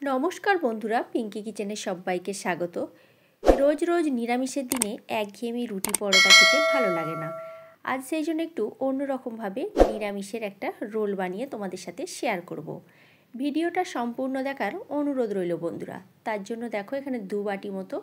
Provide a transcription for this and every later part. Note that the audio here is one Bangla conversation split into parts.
নমস্কার বন্ধুরা, পিঙ্কি কিচেনে সবাইকে স্বাগত। রোজ রোজ নিরামিষের দিনে একঘেয়েমি রুটি পরোটা খেতে ভালো লাগে না। আজ সেই জন্য একটু অন্যরকমভাবে নিরামিষের একটা রোল বানিয়ে তোমাদের সাথে শেয়ার করব। ভিডিওটা সম্পূর্ণ দেখার অনুরোধ রইল বন্ধুরা। তার জন্য দেখো এখানে 2 বাটি মতো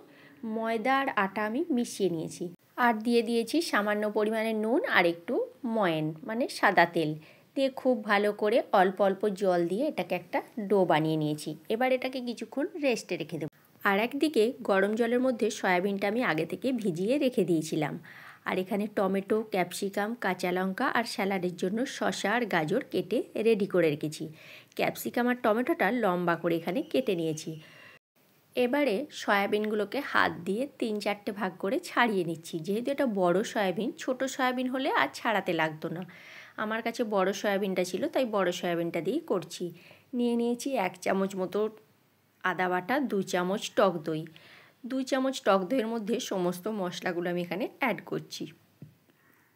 ময়দা আর আটা আমি মিশিয়ে নিয়েছি, আর দিয়ে দিয়েছি সামান্য পরিমাণে নুন আর একটু ময়ন মানে সাদা তেল দিয়ে খুব ভালো করে অল্প অল্প জল দিয়ে এটাকে একটা ডো বানিয়ে নিয়েছি। এবার এটাকে কিছুক্ষণ রেস্টে রেখে দেবো। আর একদিকে গরম জলের মধ্যে সয়াবিনটা আমি আগে থেকে ভিজিয়ে রেখে দিয়েছিলাম। আর এখানে টমেটো, ক্যাপসিকাম, কাঁচা লঙ্কা আর স্যালাডের জন্য শসা আর গাজর কেটে রেডি করে রেখেছি। ক্যাপসিকাম আর টমেটোটা লম্বা করে এখানে কেটে নিয়েছি। এবারে সয়াবিনগুলোকে হাত দিয়ে 3-4টে ভাগ করে ছাড়িয়ে নিচ্ছি। যেহেতু এটা বড় সয়াবিন, ছোট সয়াবিন হলে আর ছাড়াতে লাগতো না। আমার কাছে বড় সয়াবিনটা ছিল, তাই বড় সয়াবিনটা দিয়েই করছি। নিয়ে নিয়েছি 1 চামচ মতো আদা বাটা, 2 চামচ টক দই। 2 চামচ টক দইয়ের মধ্যে সমস্ত মশলাগুলো আমি এখানে অ্যাড করছি।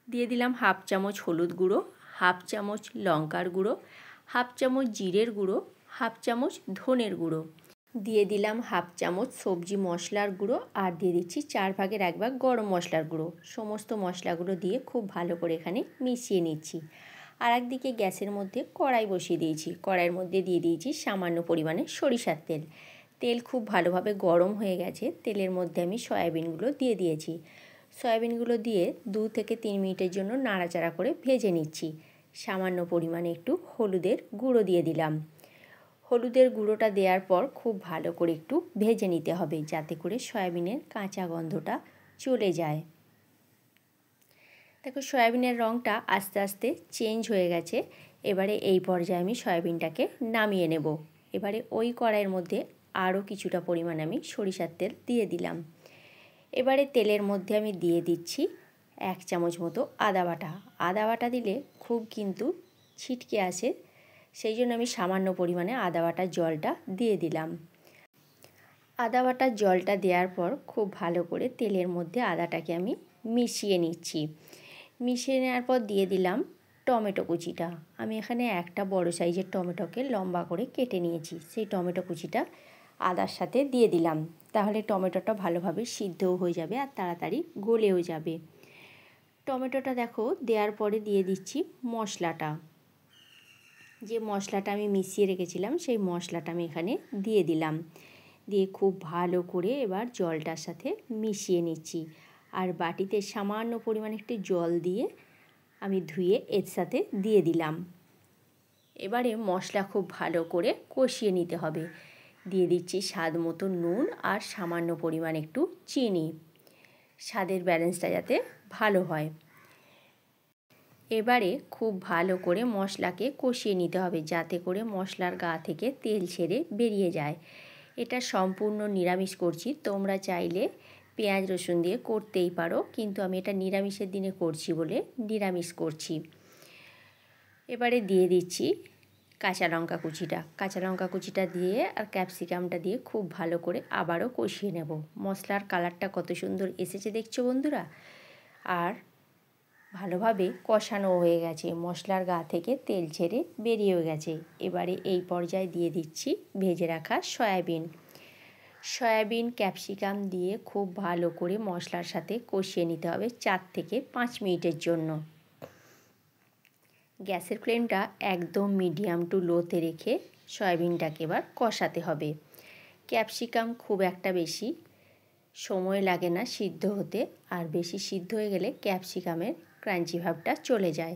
দিয়ে দিলাম 1/2 চামচ হলুদ গুঁড়ো, 1/2 চামচ লঙ্কার গুঁড়ো, 1/2 চামচ জিরের গুঁড়ো, 1/2 চামচ ধনের গুঁড়ো, দিয়ে দিলাম 1/2 চামচ সবজি মশলার গুঁড়ো, আর দিয়ে দিচ্ছি 4 ভাগের 1 ভাগ গরম মশলার গুঁড়ো। সমস্ত মশলাগুলো দিয়ে খুব ভালো করে এখানে মিশিয়ে নিচ্ছি। আর একদিকে গ্যাসের মধ্যে কড়াই বসিয়ে দিয়েছি। কড়াইয়ের মধ্যে দিয়ে দিয়েছি সামান্য পরিমাণে সরিষার তেল। তেল খুব ভালোভাবে গরম হয়ে গেছে। তেলের মধ্যে আমি সয়াবিনগুলো দিয়ে দিয়েছি। সয়াবিনগুলো দিয়ে 2 থেকে 3 মিনিটের জন্য নাড়াচাড়া করে ভেজে নিচ্ছি। সামান্য পরিমাণে একটু হলুদের গুঁড়ো দিয়ে দিলাম। হলুদের গুঁড়োটা দেওয়ার পর খুব ভালো করে একটু ভেজে নিতে হবে, যাতে করে সয়াবিনের কাঁচা গন্ধটা চলে যায়। দেখো সয়াবিনের রঙটা আস্তে আস্তে চেঞ্জ হয়ে গেছে। এবারে এই পর্যায়ে আমি সয়াবিনটাকে নামিয়ে নেব। এবারে ওই কড়াইয়ের মধ্যে আরও কিছুটা পরিমাণ আমি সরিষার তেল দিয়ে দিলাম। এবারে তেলের মধ্যে আমি দিয়ে দিচ্ছি 1 চামচ মতো আদা বাটা। আদা বাটা দিলে খুব কিন্তু ছিটকে আসে, সেই জন্য আমি সামান্য পরিমাণে আদা বাটার জলটা দিয়ে দিলাম। আদা বাটার জলটা দেওয়ার পর খুব ভালো করে তেলের মধ্যে আদাটাকে আমি মিশিয়ে নিচ্ছি। মিশিয়ে নেওয়ার পর দিয়ে দিলাম টমেটো কুচিটা। আমি এখানে একটা বড় সাইজের টমেটোকে লম্বা করে কেটে নিয়েছি। সেই টমেটো কুচিটা আদার সাথে দিয়ে দিলাম। তাহলে টমেটোটা ভালোভাবে সিদ্ধও হয়ে যাবে আর তাড়াতাড়ি গলেও যাবে। টমেটোটা দেখো দেওয়ার পরে দিয়ে দিচ্ছি মশলাটা। যে মশলাটা আমি মিশিয়ে রেখেছিলাম সেই মশলাটা আমি এখানে দিয়ে দিলাম। দিয়ে খুব ভালো করে এবার জলটার সাথে মিশিয়ে নিচ্ছি। আর বাটিতে সামান্য পরিমাণে একটু জল দিয়ে আমি ধুয়ে এর সাথে দিয়ে দিলাম। এবারে মশলা খুব ভালো করে কষিয়ে নিতে হবে। দিয়ে দিচ্ছি স্বাদ মতো নুন আর সামান্য পরিমাণ একটু চিনি, স্বাদের ব্যালেন্সটা যাতে ভালো হয়। এবারে খুব ভালো করে মশলাকে কষিয়ে নিতে হবে, যাতে করে মশলার গা থেকে তেল ছেড়ে বেরিয়ে যায়। এটা সম্পূর্ণ নিরামিষ করছি, তোমরা চাইলে পেঁয়াজ রসুন দিয়ে করতেই পারো, কিন্তু আমি এটা নিরামিষের দিনে করছি বলে নিরামিষ করছি। এবারে দিয়ে দিচ্ছি কাঁচা লঙ্কা কুচিটা। কাঁচা লঙ্কা কুচিটা দিয়ে আর ক্যাপসিকামটা দিয়ে খুব ভালো করে আবারও কষিয়ে নেব। মশলার কালারটা কত সুন্দর এসেছে দেখছো বন্ধুরা। আর ভালোভাবে কষানো হয়ে গেছে, মশলার গা থেকে তেল ছেড়ে বেরিয়েও গেছে। এবারে এই পর্যায়ে দিয়ে দিচ্ছি ভেজে রাখা সয়াবিন। সয়াবিন ক্যাপসিকাম দিয়ে খুব ভালো করে মশলার সাথে কষিয়ে নিতে হবে 4 থেকে 5 মিনিটের জন্য। গ্যাসের ফ্লেমটা একদম মিডিয়াম টু লোতে রেখে সয়াবিনটাকে এবার কষাতে হবে। ক্যাপসিকাম খুব একটা বেশি সময় লাগে না সিদ্ধ হতে, আর বেশি সিদ্ধ হয়ে গেলে ক্যাপসিকামের ক্রাঞ্চি ভাবটা চলে যায়।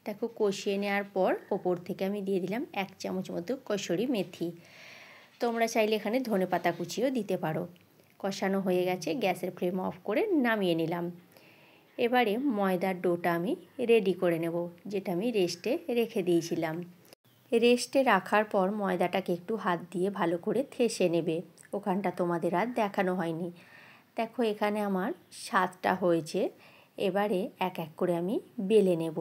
দেখো কষিয়ে নেওয়ার পর ওপর থেকে আমি দিয়ে দিলাম 1 চামচ মতো কসুরি মেথি। তোমরা চাইলে এখানে ধনেপাতা কুচিও দিতে পারো। কষানো হয়ে গেছে, গ্যাসের ফ্লেম অফ করে নামিয়ে নিলাম। এবারে ময়দার ডোটা আমি রেডি করে নেব, যেটা আমি রেস্টে রেখে দিয়েছিলাম। রেস্টে রাখার পর ময়দাটাকে একটু হাত দিয়ে ভালো করে থেসে নেবে। ওখানটা তোমাদের আর দেখানো হয়নি। দেখো এখানে আমার 7টা হয়েছে। এবারে এক এক করে আমি বেলে নেব।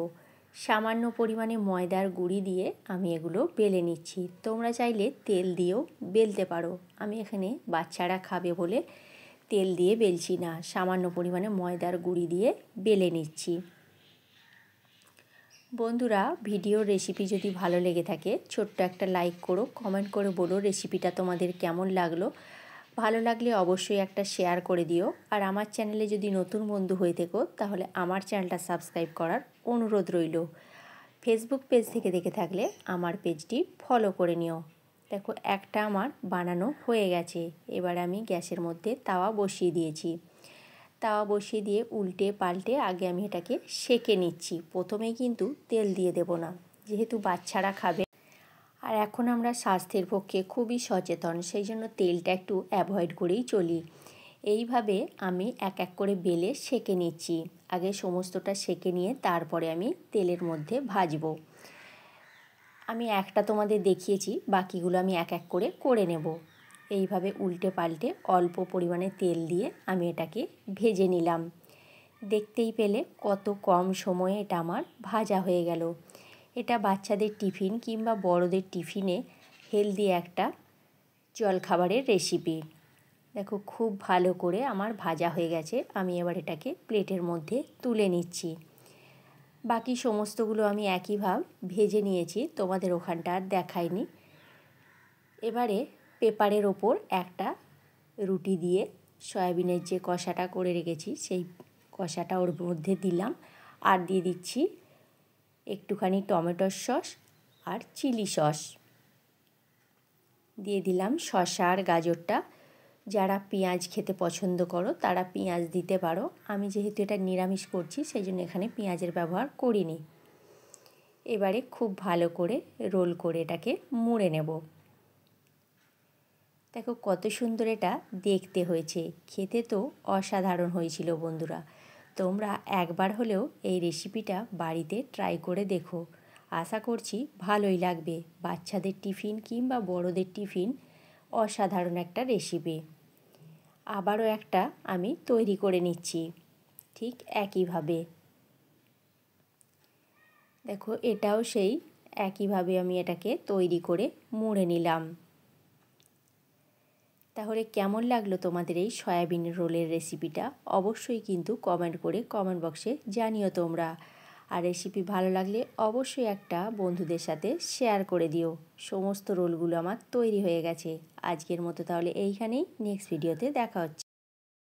সামান্য পরিমাণে ময়দার গুঁড়ি দিয়ে আমি এগুলো বেলে নিচ্ছি। তোমরা চাইলে তেল দিয়েও বেলতে পারো। আমি এখানে বাচ্চারা খাবে বলে তেল দিয়ে বেলছি না, সামান্য পরিমাণে ময়দার গুঁড়ি দিয়ে বেলে নিচ্ছি। বন্ধুরা, ভিডিওর রেসিপি যদি ভালো লেগে থাকে ছোট্ট একটা লাইক করো, কমেন্ট করে বলো রেসিপিটা তোমাদের কেমন লাগলো। ভালো লাগলে অবশ্যই একটা শেয়ার করে দিও। আর আমার চ্যানেলে যদি নতুন বন্ধু হয়ে থেকো তাহলে আমার চ্যানেলটা সাবস্ক্রাইব করার অনুরোধ রইল। ফেসবুক পেজ থেকে দেখে থাকলে আমার পেজটি ফলো করে নিও। দেখো, একটা আমার বানানো হয়ে গেছে। এবার আমি গ্যাসের মধ্যে তাওয়া বসিয়ে দিয়েছি। তাওয়া বসিয়ে দিয়ে উল্টে পাল্টে আগে আমি এটাকে সেঁকে নিচ্ছি। প্রথমেই কিন্তু তেল দিয়ে দেব না, যেহেতু বাচ্চারা খাবে। আর এখন আমরা স্বাস্থ্যের পক্ষে খুবই সচেতন, সেই জন্য তেলটা একটু অ্যাভয়েড করেই চলি। এইভাবে আমি এক এক করে বেলে সেঁকে নিচ্ছি। আগে সমস্তটা সেঁকে নিয়ে তারপরে আমি তেলের মধ্যে ভাজবো। আমি একটা তোমাদের দেখিয়েছি, বাকিগুলো আমি এক এক করে করে নেব। এইভাবে উল্টে পাল্টে অল্প পরিমাণে তেল দিয়ে আমি এটাকে ভেজে নিলাম। দেখতেই পেলে কত কম সময়ে এটা আমার ভাজা হয়ে গেল। এটা বাচ্চাদের টিফিন কিংবা বড়দের টিফিনে হেলদি একটা জলখাবারের রেসিপি। দেখো, খুব ভালো করে আমার ভাজা হয়ে গেছে। আমি এবার এটাকে প্লেটের মধ্যে তুলে নিচ্ছি। বাকি সমস্তগুলো আমি একইভাবে ভেজে নিয়েছি, তোমাদের ওখানটা আর দেখাইনি। এবারে পেপারের ওপর একটা রুটি দিয়ে সয়াবিনের যে কষাটা করে রেখেছি সেই কষাটা ওর মধ্যে দিলাম। আর দিয়ে দিচ্ছি একটুখানি টমেটোর সস আর চিলি সস। দিয়ে দিলাম শসা আর গাজরটা। যারা পেঁয়াজ খেতে পছন্দ করো তারা পেঁয়াজ দিতে পারো। আমি যেহেতু এটা নিরামিষ করছি সেই জন্য এখানে পেঁয়াজের ব্যবহার করিনি। এবারে খুব ভালো করে রোল করে এটাকে মুড়ে নেব। দেখো কত সুন্দর এটা দেখতে হয়েছে, খেতে তো অসাধারণ হয়েছিল। বন্ধুরা, তোমরা একবার হলেও এই রেসিপিটা বাড়িতে ট্রাই করে দেখো। আশা করছি ভালোই লাগবে। বাচ্চাদের টিফিন কিংবা বড়দের টিফিন অসাধারণ একটা রেসিপি। আবারও একটা আমি তৈরি করে নিচ্ছি ঠিক একইভাবে। দেখো, এটাও সেই একইভাবে আমি এটাকে তৈরি করে মুড়ে নিলাম। তাহলে কেমন লাগলো তোমাদের এই সয়াবিন রোলের রেসিপিটা? অবশ্যই কিন্তু কমেন্ট করে কমেন্ট বক্সে জানিও তোমরা। আর রেসিপি ভালো লাগলে অবশ্যই একটা বন্ধুদের সাথে শেয়ার করে দিও। সমস্ত রোলগুলো আমার তৈরি হয়ে গেছে। আজকের মতো তাহলে এইখানেই, নেক্সট ভিডিওতে দেখা হচ্ছে।